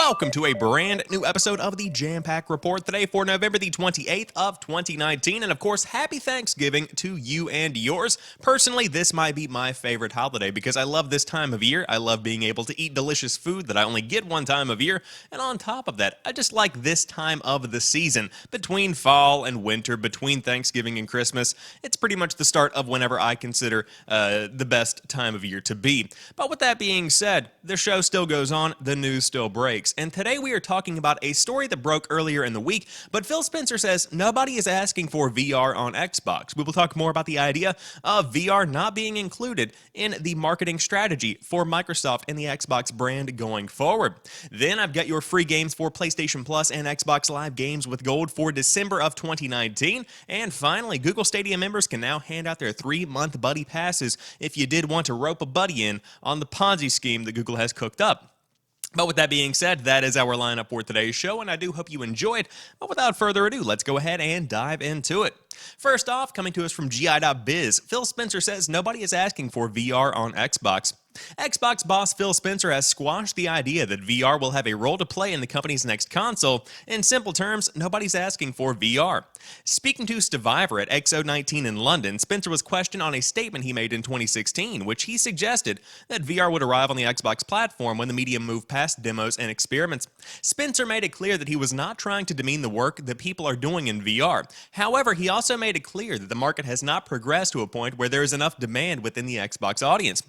Welcome to a brand new episode of the Jampack Report today for November the 28th of 2019. And of course, happy Thanksgiving to you and yours. Personally, this might be my favorite holiday because I love this time of year. I love being able to eat delicious food that I only get one time of year. And on top of that, I just like this time of the season. Between fall and winter, between Thanksgiving and Christmas, it's pretty much the start of whenever I consider the best time of year to be. But with that being said, the show still goes on, the news still breaks. And today we are talking about a story that broke earlier in the week, but Phil Spencer says nobody is asking for VR on Xbox. We will talk more about the idea of VR not being included in the marketing strategy for Microsoft and the Xbox brand going forward. Then I've got your free games for PlayStation Plus and Xbox Live Games with Gold for December of 2019. And finally, Google Stadia members can now hand out their 3-month buddy passes if you did want to rope a buddy in on the Ponzi scheme that Google has cooked up. But with that being said, that is our lineup for today's show, and I do hope you enjoyed. But without further ado, let's go ahead and dive into it. First off, coming to us from GI.biz, Phil Spencer says nobody is asking for VR on Xbox. Xbox boss Phil Spencer has squashed the idea that VR will have a role to play in the company's next console. In simple terms, nobody's asking for VR. Speaking to Survivor at XO19 in London, Spencer was questioned on a statement he made in 2016, which he suggested that VR would arrive on the Xbox platform when the medium moved past demos and experiments. Spencer made it clear that he was not trying to demean the work that people are doing in VR. However, he also made it clear that the market has not progressed to a point where there is enough demand within the Xbox audience.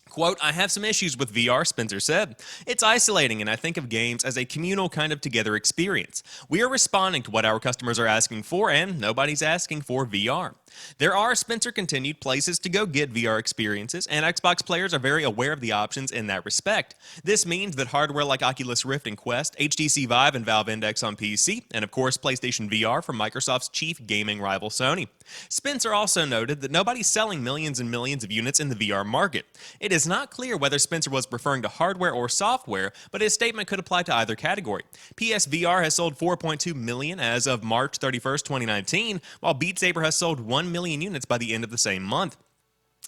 Quote, I have some issues with VR, Spencer said. It's isolating, and I think of games as a communal kind of together experience. We are responding to what our customers are asking for, and nobody's asking for VR. There are, Spencer continued, places to go get VR experiences, and Xbox players are very aware of the options in that respect. This means that hardware like Oculus Rift and Quest, HTC Vive and Valve Index on PC, and of course PlayStation VR from Microsoft's chief gaming rival Sony. Spencer also noted that nobody's selling millions and millions of units in the VR market. It is not clear whether Spencer was referring to hardware or software, but his statement could apply to either category. PSVR has sold 4.2 million as of March 31st, 2019, while Beat Saber has sold 1 million units by the end of the same month.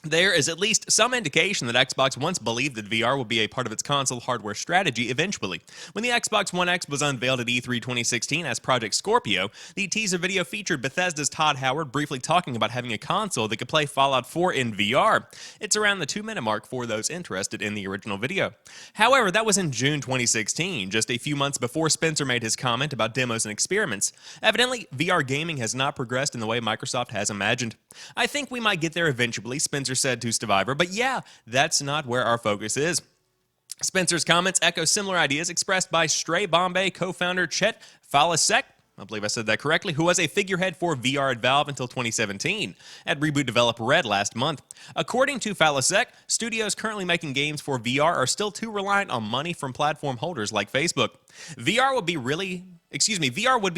There is at least some indication that Xbox once believed that VR would be a part of its console hardware strategy eventually. When the Xbox One X was unveiled at E3 2016 as Project Scorpio, the teaser video featured Bethesda's Todd Howard briefly talking about having a console that could play Fallout 4 in VR. It's around the 2-minute mark for those interested in the original video. However, that was in June 2016, just a few months before Spencer made his comment about demos and experiments. Evidently, VR gaming has not progressed in the way Microsoft has imagined. I think we might get there eventually, Spencer said to Survivor, but yeah, that's not where our focus is. Spencer's comments echo similar ideas expressed by Stray Bombay co-founder Chet Falasek, I believe I said that correctly, who was a figurehead for VR at Valve until 2017, at Reboot developer Red last month. According to Falasek, studios currently making games for VR are still too reliant on money from platform holders like Facebook. VR would be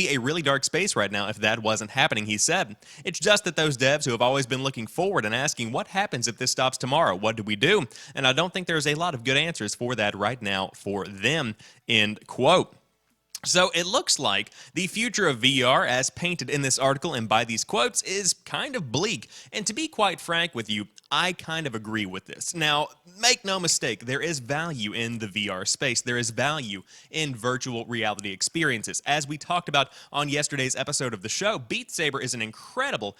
a really dark space right now if that wasn't happening, he said. It's just that those devs who have always been looking forward and asking, what happens if this stops tomorrow? What do we do? And I don't think there's a lot of good answers for that right now for them, end quote. So it looks like the future of VR, as painted in this article and by these quotes, is kind of bleak. And to be quite frank with you, I kind of agree with this. Now, make no mistake, there is value in the VR space. There is value in virtual reality experiences. As we talked about on yesterday's episode of the show, Beat Saber is an incredible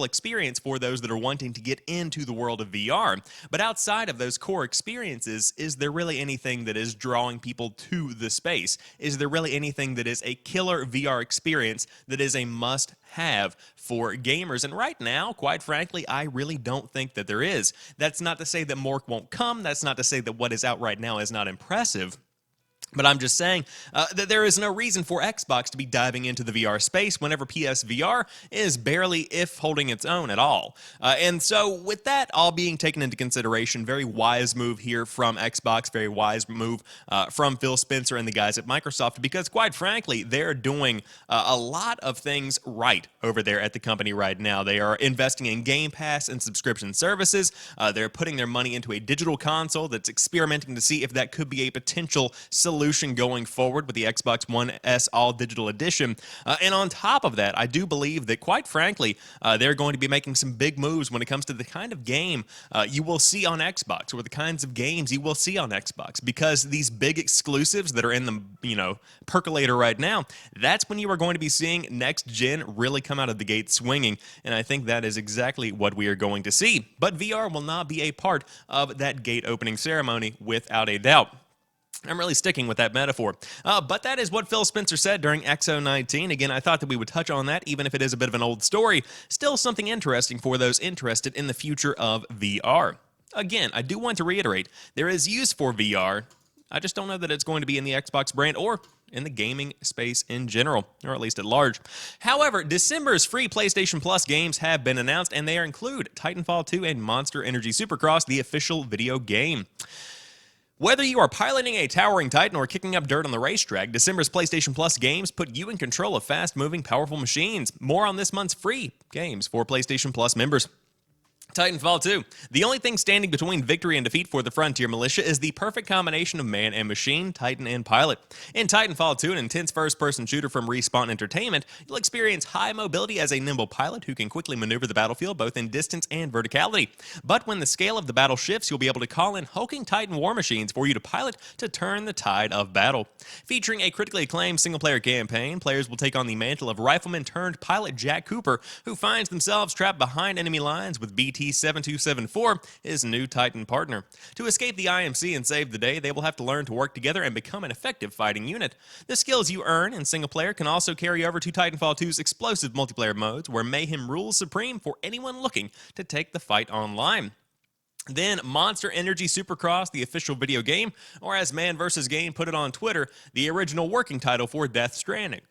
experience for those that are wanting to get into the world of VR. But outside of those core experiences, is there really anything that is drawing people to the space? Is there really anything that is a killer VR experience that is a must-have for gamers? And right now, quite frankly, I really don't think that there is. That's not to say that more won't come. That's not to say that what is out right now is not impressive. But I'm just saying that there is no reason for Xbox to be diving into the VR space whenever PSVR is barely, if holding its own at all. And so with that all being taken into consideration, very wise move here from Xbox, very wise move from Phil Spencer and the guys at Microsoft, because quite frankly, they're doing a lot of things right over there at the company right now. They are investing in Game Pass and subscription services. They're putting their money into a digital console that's experimenting to see if that could be a potential solution evolution going forward with the Xbox One S All Digital Edition. And on top of that, I do believe that, quite frankly, they're going to be making some big moves when it comes to the kind of game you will see on Xbox, or the kinds of games you will see on Xbox, because these big exclusives that are in the, percolator right now, that's when you are going to be seeing next gen really come out of the gate swinging, and I think that is exactly what we are going to see. But VR will not be a part of that gate opening ceremony without a doubt. I'm really sticking with that metaphor. But that is what Phil Spencer said during XO19. Again, I thought that we would touch on that, even if it is a bit of an old story. Still something interesting for those interested in the future of VR. Again, I do want to reiterate, there is use for VR. I just don't know that it's going to be in the Xbox brand or in the gaming space in general, or at least at large. However, December's free PlayStation Plus games have been announced, and they include Titanfall 2 and Monster Energy Supercross, the official video game. Whether you are piloting a towering Titan or kicking up dirt on the racetrack, December's PlayStation Plus games put you in control of fast-moving, powerful machines. More on this month's free games for PlayStation Plus members. Titanfall 2. The only thing standing between victory and defeat for the Frontier Militia is the perfect combination of man and machine, Titan and pilot. In Titanfall 2, an intense first-person shooter from Respawn Entertainment, you'll experience high mobility as a nimble pilot who can quickly maneuver the battlefield both in distance and verticality. But when the scale of the battle shifts, you'll be able to call in hulking Titan war machines for you to pilot to turn the tide of battle. Featuring a critically acclaimed single-player campaign, players will take on the mantle of rifleman-turned-pilot Jack Cooper, who finds themselves trapped behind enemy lines with BT-7274, his new Titan partner. To escape the IMC and save the day, they will have to learn to work together and become an effective fighting unit. The skills you earn in single player can also carry over to Titanfall 2's explosive multiplayer modes, where mayhem rules supreme for anyone looking to take the fight online. Then, Monster Energy Supercross, the official video game, or as Man vs. Game put it on Twitter, the original working title for Death Stranding.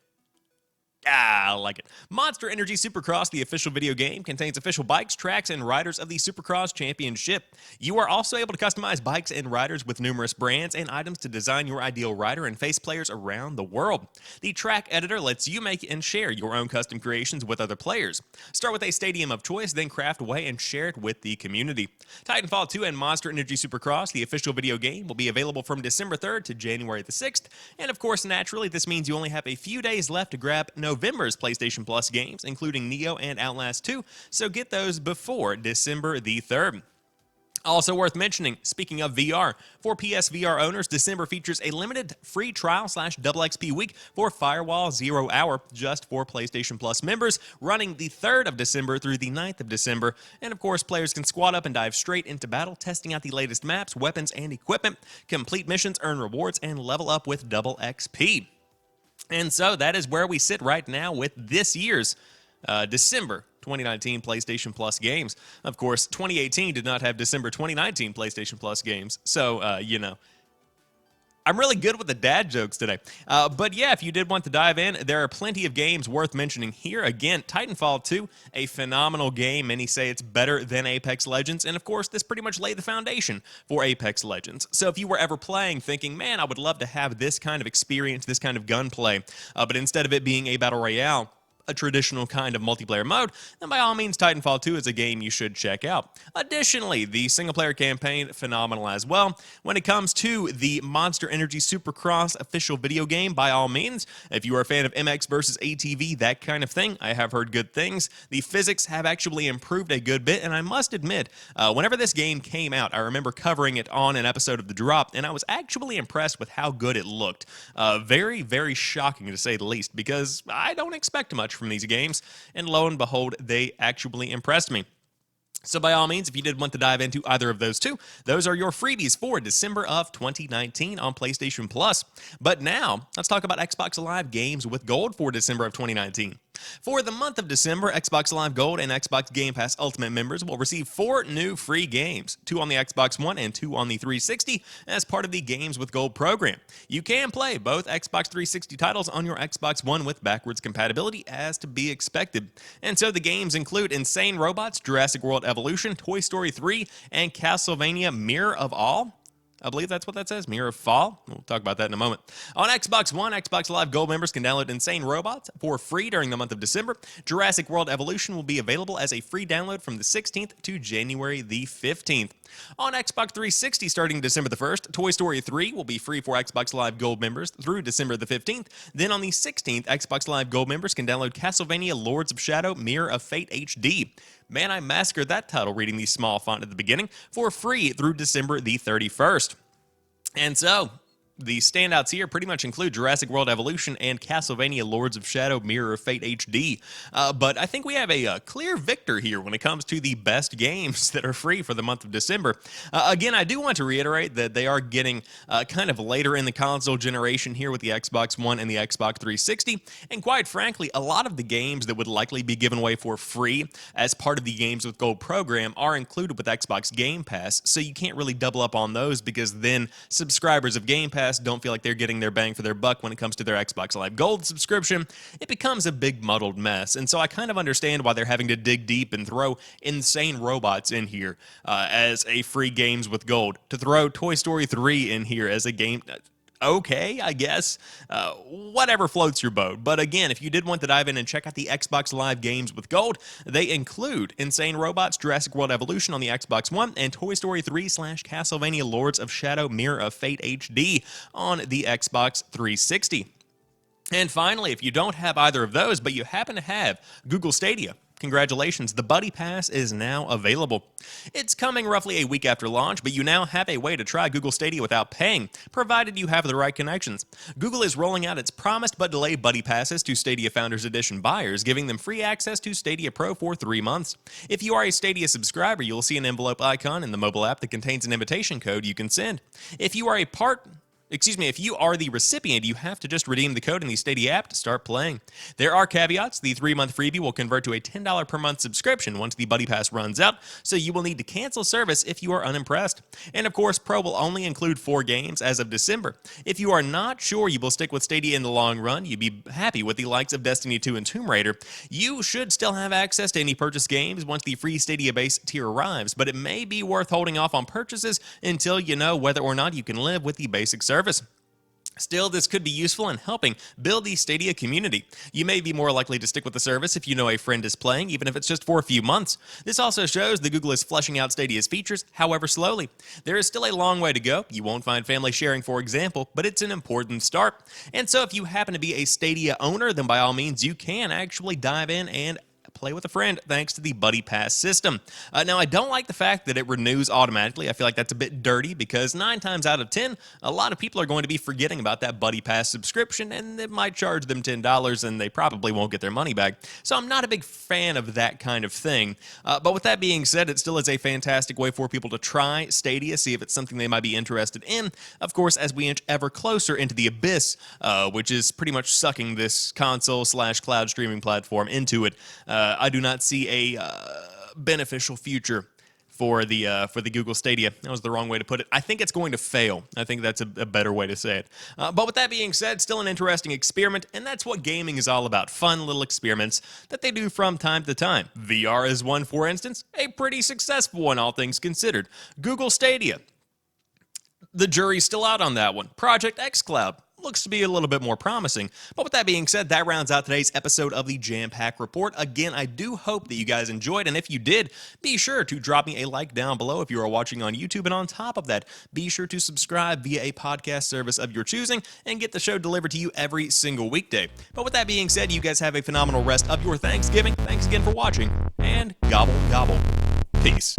I like it. Monster Energy Supercross, the official video game, contains official bikes, tracks, and riders of the Supercross Championship. You are also able to customize bikes and riders with numerous brands and items to design your ideal rider and face players around the world. The track editor lets you make and share your own custom creations with other players. Start with a stadium of choice, then craft away and share it with the community. Titanfall 2 and Monster Energy Supercross, the official video game, will be available from December 3rd to January the 6th. And of course, naturally, this means you only have a few days left to grab November's PlayStation Plus games, including Neo and Outlast 2, so get those before December the 3rd. Also worth mentioning, speaking of VR, for PSVR owners, December features a limited free trial / double XP week for Firewall 0 Hour, just for PlayStation Plus members, running the 3rd of December through the 9th of December. And of course, players can squad up and dive straight into battle, testing out the latest maps, weapons, and equipment, complete missions, earn rewards, and level up with double XP. And so that is where we sit right now with this year's December 2019 PlayStation Plus games. Of course, 2018 did not have December 2019 PlayStation Plus games, so, I'm really good with the dad jokes today. But yeah, if you did want to dive in, there are plenty of games worth mentioning here. Again, Titanfall 2, a phenomenal game. Many say it's better than Apex Legends. And of course, this pretty much laid the foundation for Apex Legends. So if you were ever playing thinking, man, I would love to have this kind of experience, this kind of gunplay, but instead of it being a battle royale, a traditional kind of multiplayer mode, then by all means, Titanfall 2 is a game you should check out. Additionally, the single-player campaign, phenomenal as well. When it comes to the Monster Energy Supercross official video game, by all means, if you are a fan of MX versus ATV, that kind of thing, I have heard good things. The physics have actually improved a good bit, and I must admit, whenever this game came out, I remember covering it on an episode of The Drop, and I was actually impressed with how good it looked. Very, very shocking, to say the least, because I don't expect much from these games, and lo and behold, they actually impressed me. So by all means, if you did want to dive into either of those two, those are your freebies for December of 2019 on PlayStation Plus. But now, let's talk about Xbox Live games with gold for December of 2019. For the month of December, Xbox Live Gold and Xbox Game Pass Ultimate members will receive 4 new free games, 2 on the Xbox One and 2 on the 360, as part of the Games with Gold program. You can play both Xbox 360 titles on your Xbox One with backwards compatibility, as to be expected. And so the games include Insane Robots, Jurassic World Evolution, Toy Story 3, and Castlevania Mirror of All. I believe that's what that says, Mirror of Fall. We'll talk about that in a moment. On Xbox One, Xbox Live Gold members can download Insane Robots for free during the month of December. Jurassic World Evolution will be available as a free download from the 16th to January the 15th. On Xbox 360 starting December the 1st, Toy Story 3 will be free for Xbox Live Gold members through December the 15th. Then on the 16th, Xbox Live Gold members can download Castlevania Lords of Shadow Mirror of Fate HD. Man, I massacred that title reading the small font at the beginning, for free through December the 31st. And so, the standouts here pretty much include Jurassic World Evolution and Castlevania Lords of Shadow Mirror of Fate HD. But I think we have a clear victor here when it comes to the best games that are free for the month of December. Again, I do want to reiterate that they are getting kind of later in the console generation here with the Xbox One and the Xbox 360. And quite frankly, a lot of the games that would likely be given away for free as part of the Games with Gold program are included with Xbox Game Pass. So you can't really double up on those because then subscribers of Game Pass don't feel like they're getting their bang for their buck when it comes to their Xbox Live Gold subscription. It becomes a big muddled mess, and so I kind of understand why they're having to dig deep and throw Insane Robots in here as a free Games with Gold, to throw Toy Story 3 in here as a game. Okay, I guess. Whatever floats your boat. But again, if you did want to dive in and check out the Xbox Live games with Gold, they include Insane Robots, Jurassic World Evolution on the Xbox One, and Toy Story 3/Castlevania Lords of Shadow Mirror of Fate HD on the Xbox 360. And finally, if you don't have either of those, but you happen to have Google Stadia, congratulations, the Buddy Pass is now available. It's coming roughly a week after launch, but you now have a way to try Google Stadia without paying, provided you have the right connections. Google is rolling out its promised but delayed Buddy Passes to Stadia Founders Edition buyers, giving them free access to Stadia Pro for 3 months. If you are a Stadia subscriber, you'll see an envelope icon in the mobile app that contains an invitation code you can send. If you are the recipient, you have to just redeem the code in the Stadia app to start playing. There are caveats. The 3-month freebie will convert to a $10 per month subscription once the Buddy Pass runs out, so you will need to cancel service if you are unimpressed. And of course, Pro will only include 4 games as of December. If you are not sure you will stick with Stadia in the long run, you'd be happy with the likes of Destiny 2 and Tomb Raider, you should still have access to any purchased games once the free Stadia base tier arrives, but it may be worth holding off on purchases until you know whether or not you can live with the basic service. Still, this could be useful in helping build the Stadia community. You may be more likely to stick with the service if you know a friend is playing, even if it's just for a few months. This also shows that Google is fleshing out Stadia's features, however slowly. There is still a long way to go. You won't find family sharing, for example, but it's an important start. And so if you happen to be a Stadia owner, then by all means, you can actually dive in and play with a friend thanks to the Buddy Pass system. Now, I don't like the fact that it renews automatically. I feel like that's a bit dirty because 9 times out of 10, a lot of people are going to be forgetting about that Buddy Pass subscription, and it might charge them $10 and they probably won't get their money back. So I'm not a big fan of that kind of thing. But with that being said, it still is a fantastic way for people to try Stadia, see if it's something they might be interested in. Of course, as we inch ever closer into the abyss, which is pretty much sucking this console/cloud streaming platform into it, I do not see a beneficial future for the Google Stadia. That was the wrong way to put it. I think it's going to fail. I think that's a better way to say it. But with that being said, still an interesting experiment, and that's what gaming is all about. Fun little experiments that they do from time to time. VR is one, for instance, a pretty successful one, all things considered. Google Stadia, the jury's still out on that one. Project xCloud looks to be a little bit more promising. But with that being said, that rounds out today's episode of the Jampack Report. Again, I do hope that you guys enjoyed, and if you did, be sure to drop me a like down below if you are watching on YouTube, and on top of that, be sure to subscribe via a podcast service of your choosing and get the show delivered to you every single weekday. But with that being said, you guys have a phenomenal rest of your Thanksgiving. Thanks again for watching, and gobble, gobble. Peace.